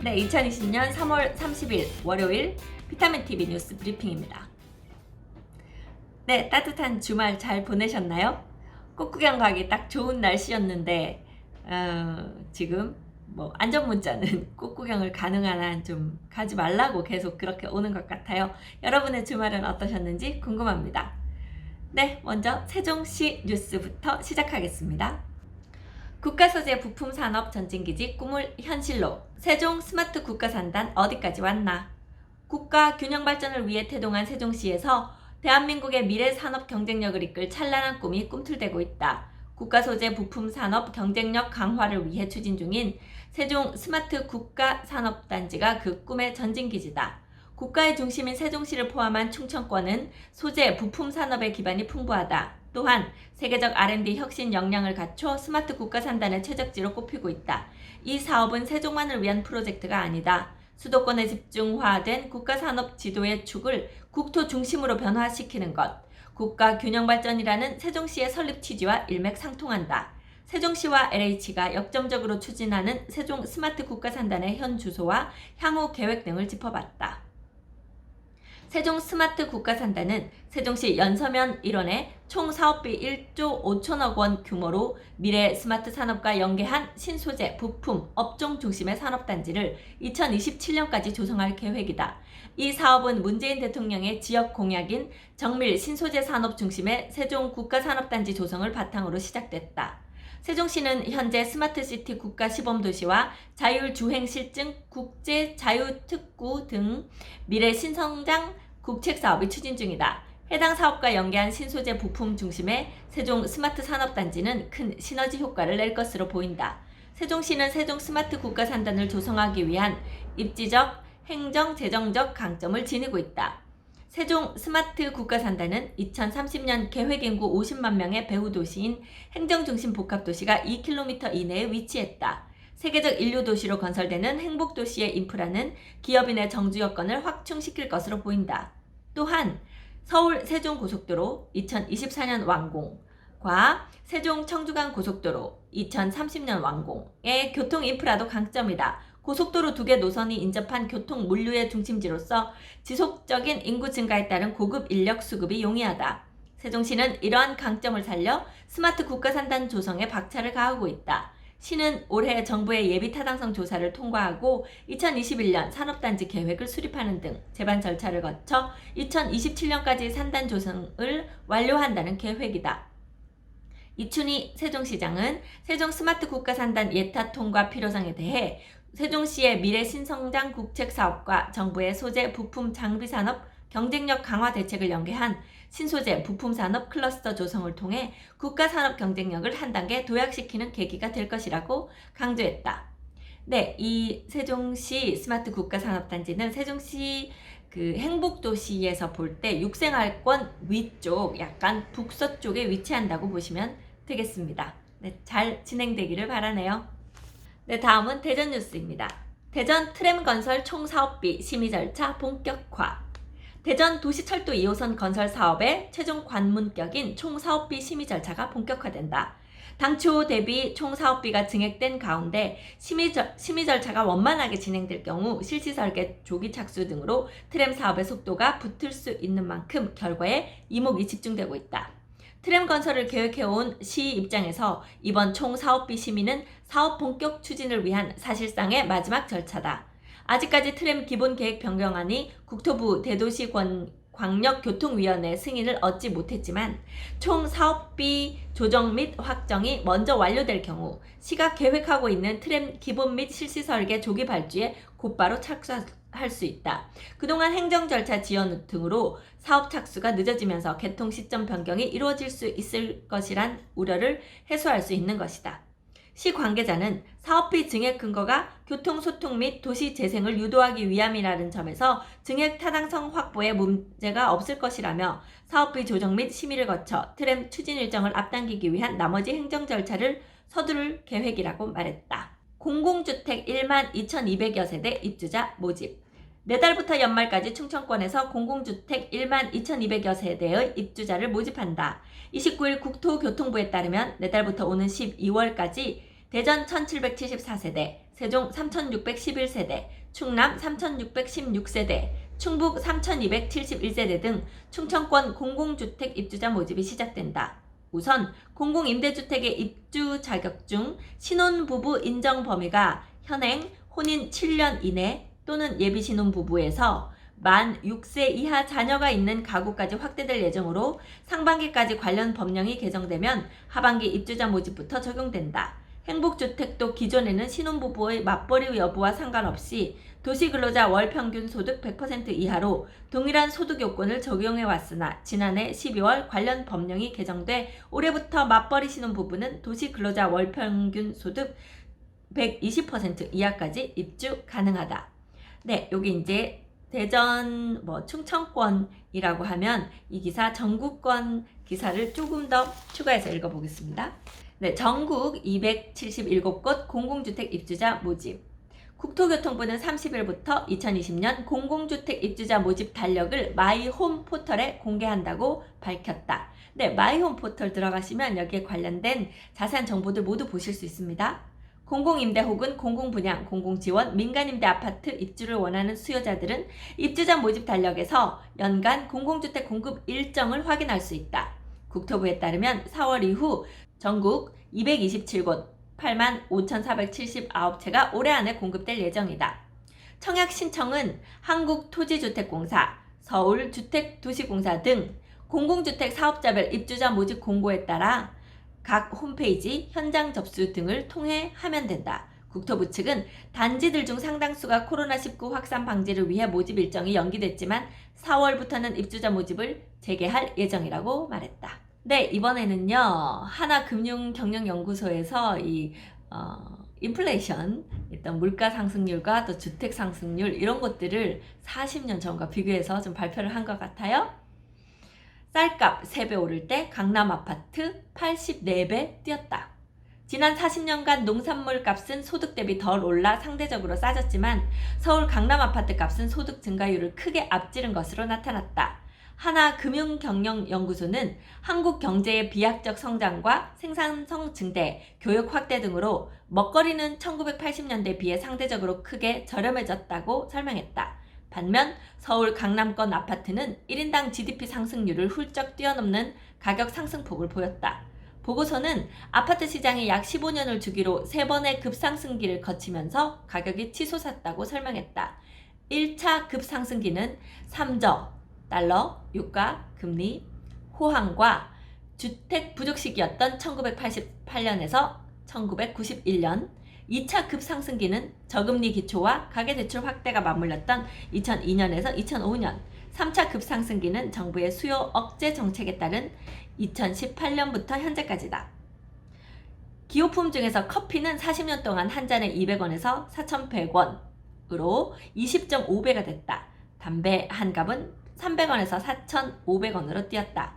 네, 2020년 3월 30일 월요일 비타민TV 뉴스 브리핑입니다. 네, 따뜻한 주말 잘 보내셨나요? 꽃구경 가기 딱 좋은 날씨였는데 지금 안전문자는 꽃구경을 가능한 한 좀 가지 말라고 계속 그렇게 오는 것 같아요. 여러분의 주말은 어떠셨는지 궁금합니다. 네, 먼저 세종시 뉴스부터 시작하겠습니다. 국가소재 부품산업 전진기지 꿈을 현실로. 세종 스마트 국가산단 어디까지 왔나? 국가 균형 발전을 위해 태동한 세종시에서 대한민국의 미래 산업 경쟁력을 이끌 찬란한 꿈이 꿈틀대고 있다. 국가소재 부품산업 경쟁력 강화를 위해 추진 중인 세종 스마트 국가산업단지가 그 꿈의 전진기지다. 국가의 중심인 세종시를 포함한 충청권은 소재 부품 산업의 기반이 풍부하다. 또한 세계적 R&D 혁신 역량을 갖춰 스마트 국가산단의 최적지로 꼽히고 있다. 이 사업은 세종만을 위한 프로젝트가 아니다. 수도권에 집중화된 국가산업 지도의 축을 국토 중심으로 변화시키는 것. 국가 균형 발전이라는 세종시의 설립 취지와 일맥상통한다. 세종시와 LH가 역점적으로 추진하는 세종 스마트 국가산단의 현 주소와 향후 계획 등을 짚어봤다. 세종 스마트 국가산단은 세종시 연서면 일원에 총 사업비 1조 5천억 원 규모로 미래 스마트 산업과 연계한 신소재, 부품, 업종 중심의 산업단지를 2027년까지 조성할 계획이다. 이 사업은 문재인 대통령의 지역 공약인 정밀 신소재 산업 중심의 세종 국가산업단지 조성을 바탕으로 시작됐다. 세종시는 현재 스마트시티 국가시범도시와 자율주행실증 국제자유특구 등 미래 신성장 국책사업이 추진 중이다. 해당 사업과 연계한 신소재 부품 중심의 세종 스마트 산업단지는 큰 시너지 효과를 낼 것으로 보인다. 세종시는 세종 스마트 국가산단을 조성하기 위한 입지적, 행정, 재정적 강점을 지니고 있다. 세종 스마트 국가산단은 2030년 계획인구 50만 명의 배후도시인 행정중심 복합도시가 2km 이내에 위치했다. 세계적 인류도시로 건설되는 행복도시의 인프라는 기업인의 정주 여건을 확충시킬 것으로 보인다. 또한 서울 세종고속도로 2024년 완공과 세종 청주간 고속도로 2030년 완공의 교통 인프라도 강점이다. 고속도로 2개 노선이 인접한 교통 물류의 중심지로서 지속적인 인구 증가에 따른 고급 인력 수급이 용이하다. 세종시는 이러한 강점을 살려 스마트 국가산단 조성에 박차를 가하고 있다. 시는 올해 정부의 예비 타당성 조사를 통과하고 2021년 산업단지 계획을 수립하는 등 제반 절차를 거쳐 2027년까지 산단 조성을 완료한다는 계획이다. 이춘희 세종시장은 세종 스마트 국가산단 예타 통과 필요성에 대해 세종시의 미래 신성장 국책 사업과 정부의 소재, 부품, 장비 산업 경쟁력 강화 대책을 연계한 신소재, 부품 산업 클러스터 조성을 통해 국가 산업 경쟁력을 한 단계 도약시키는 계기가 될 것이라고 강조했다. 네, 이 세종시 스마트 국가 산업단지는 세종시 행복도시에서 볼 때 육생활권 위쪽, 약간 북서쪽에 위치한다고 보시면 되겠습니다. 네, 잘 진행되기를 바라네요. 네, 다음은 대전 뉴스입니다. 대전 트램 건설 총사업비 심의 절차 본격화. 대전 도시철도 2호선 건설 사업의 최종 관문격인 총사업비 심의 절차가 본격화된다. 당초 대비 총사업비가 증액된 가운데 심의 절차가 원만하게 진행될 경우 실시 설계, 조기 착수 등으로 트램 사업의 속도가 붙을 수 있는 만큼 결과에 이목이 집중되고 있다. 트램 건설을 계획해온 시 입장에서 이번 총사업비 심의는 사업 본격 추진을 위한 사실상의 마지막 절차다. 아직까지 트램 기본계획 변경안이 국토부 대도시광역교통위원회 승인을 얻지 못했지만 총 사업비 조정 및 확정이 먼저 완료될 경우 시가 계획하고 있는 트램 기본 및 실시 설계 조기 발주에 곧바로 착수할 수 있다. 그동안 행정 절차 지연 등으로 사업 착수가 늦어지면서 개통 시점 변경이 이루어질 수 있을 것이란 우려를 해소할 수 있는 것이다. 시 관계자는 사업비 증액 근거가 교통소통 및 도시 재생을 유도하기 위함이라는 점에서 증액 타당성 확보에 문제가 없을 것이라며 사업비 조정 및 심의를 거쳐 트램 추진 일정을 앞당기기 위한 나머지 행정 절차를 서두를 계획이라고 말했다. 공공주택 1만 2,200여 세대 입주자 모집. 내달부터 연말까지 충청권에서 공공주택 1만 2,200여 세대의 입주자를 모집한다. 29일 국토교통부에 따르면 내달부터 오는 12월까지 대전 1,774세대, 세종 3611세대, 충남 3616세대, 충북 3271세대 등 충청권 공공주택 입주자 모집이 시작된다. 우선 공공임대주택의 입주 자격 중 신혼부부 인정 범위가 현행 혼인 7년 이내 또는 예비신혼부부에서 만 6세 이하 자녀가 있는 가구까지 확대될 예정으로 상반기까지 관련 법령이 개정되면 하반기 입주자 모집부터 적용된다. 행복주택도 기존에는 신혼부부의 맞벌이 여부와 상관없이 도시근로자 월평균 소득 100% 이하로 동일한 소득 요건을 적용해왔으나 지난해 12월 관련 법령이 개정돼 올해부터 맞벌이 신혼부부는 도시근로자 월평균 소득 120% 이하까지 입주 가능하다. 네, 여기 이제 대전 충청권이라고 하면 이 기사 전국권 기사를 조금 더 추가해서 읽어보겠습니다. 네, 전국 277곳 공공주택 입주자 모집. 국토교통부는 30일부터 2020년 공공주택 입주자 모집 달력을 마이홈 포털에 공개한다고 밝혔다. 네, 마이홈 포털 들어가시면 여기에 관련된 자세한 정보들 모두 보실 수 있습니다. 공공임대 혹은 공공분양, 공공지원, 민간임대 아파트 입주를 원하는 수요자들은 입주자 모집 달력에서 연간 공공주택 공급 일정을 확인할 수 있다. 국토부에 따르면 4월 이후 전국 227곳 85,479채가 올해 안에 공급될 예정이다. 청약 신청은 한국토지주택공사, 서울주택도시공사 등 공공주택 사업자별 입주자 모집 공고에 따라 각 홈페이지, 현장 접수 등을 통해 하면 된다. 국토부 측은 단지들 중 상당수가 코로나19 확산 방지를 위해 모집 일정이 연기됐지만 4월부터는 입주자 모집을 재개할 예정이라고 말했다. 네, 이번에는요. 하나금융경영연구소에서 인플레이션, 일단 물가 상승률과 또 주택 상승률 이런 것들을 40년 전과 비교해서 좀 발표를 한 것 같아요. 쌀값 3배 오를 때 강남 아파트 84배 뛰었다. 지난 40년간 농산물 값은 소득 대비 덜 올라 상대적으로 싸졌지만 서울 강남 아파트 값은 소득 증가율을 크게 앞지른 것으로 나타났다. 하나금융경영연구소는 한국 경제의 비약적 성장과 생산성 증대, 교육 확대 등으로 먹거리는 1980년대에 비해 상대적으로 크게 저렴해졌다고 설명했다. 반면 서울 강남권 아파트는 1인당 GDP 상승률을 훌쩍 뛰어넘는 가격 상승폭을 보였다. 보고서는 아파트 시장이 약 15년을 주기로 3번의 급상승기를 거치면서 가격이 치솟았다고 설명했다. 1차 급상승기는 3조 달러, 유가, 금리, 호황과 주택 부족 시기였던 1988년에서 1991년, 2차 급상승기는 저금리 기초와 가계대출 확대가 맞물렸던 2002년에서 2005년, 3차 급상승기는 정부의 수요 억제 정책에 따른 2018년부터 현재까지다. 기호품 중에서 커피는 40년 동안 한 잔에 200원에서 4,100원으로 20.5배가 됐다. 담배 한 갑은 300원에서 4,500원으로 뛰었다.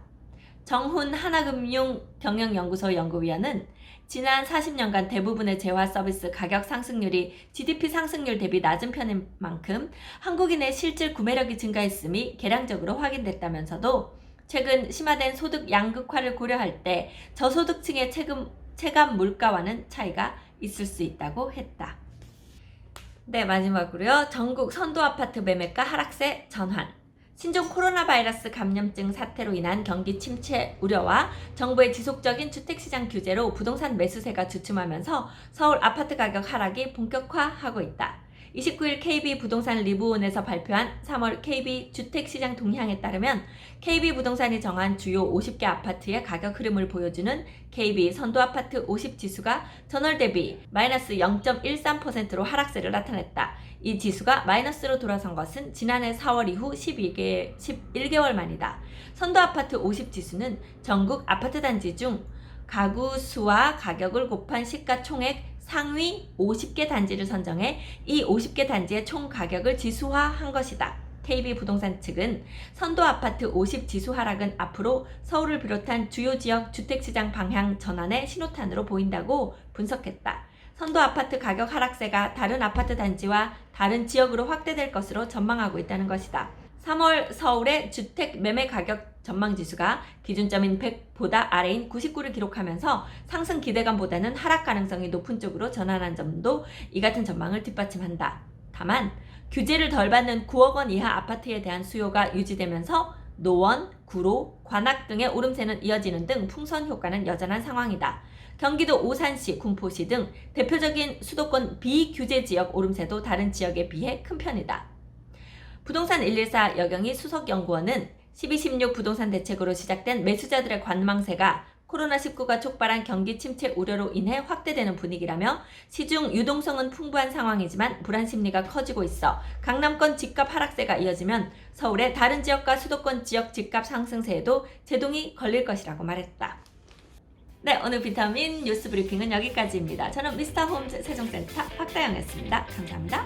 정훈 하나금융경영연구소 연구위원은 지난 40년간 대부분의 재화 서비스 가격 상승률이 GDP 상승률 대비 낮은 편인 만큼 한국인의 실질 구매력이 증가했음이 계량적으로 확인됐다면서도 최근 심화된 소득 양극화를 고려할 때 저소득층의 체감 물가와는 차이가 있을 수 있다고 했다. 네, 마지막으로요. 전국 선도아파트 매매가 하락세 전환. 신종 코로나 바이러스 감염증 사태로 인한 경기 침체 우려와 정부의 지속적인 주택시장 규제로 부동산 매수세가 주춤하면서 서울 아파트 가격 하락이 본격화하고 있다. 29일 KB부동산 리브온에서 발표한 3월 KB 주택시장 동향에 따르면 KB부동산이 정한 주요 50개 아파트의 가격 흐름을 보여주는 KB 선도아파트 50지수가 전월 대비 마이너스 0.13%로 하락세를 나타냈다. 이 지수가 마이너스로 돌아선 것은 지난해 4월 이후 11개월 만이다. 선도아파트 50지수는 전국 아파트 단지 중 가구 수와 가격을 곱한 시가총액 상위 50개 단지를 선정해 이 50개 단지의 총 가격을 지수화한 것이다. KB부동산 측은 선도아파트 50 지수 하락은 앞으로 서울을 비롯한 주요 지역 주택시장 방향 전환의 신호탄으로 보인다고 분석했다. 선도아파트 가격 하락세가 다른 아파트 단지와 다른 지역으로 확대될 것으로 전망하고 있다는 것이다. 3월 서울의 주택 매매 가격 전망 지수가 기준점인 100보다 아래인 99를 기록하면서 상승 기대감보다는 하락 가능성이 높은 쪽으로 전환한 점도 이 같은 전망을 뒷받침한다. 다만 규제를 덜 받는 9억 원 이하 아파트에 대한 수요가 유지되면서 노원, 구로, 관악 등의 오름세는 이어지는 등 풍선 효과는 여전한 상황이다. 경기도 오산시, 군포시 등 대표적인 수도권 비규제 지역 오름세도 다른 지역에 비해 큰 편이다. 부동산 114 여경희 수석연구원은 12.16 부동산 대책으로 시작된 매수자들의 관망세가 코로나19가 촉발한 경기 침체 우려로 인해 확대되는 분위기라며 시중 유동성은 풍부한 상황이지만 불안 심리가 커지고 있어 강남권 집값 하락세가 이어지면 서울의 다른 지역과 수도권 지역 집값 상승세에도 제동이 걸릴 것이라고 말했다. 네, 오늘 비타민 뉴스 브리핑은 여기까지입니다. 저는 미스터 홈즈 세종센터 박다영이었습니다. 감사합니다.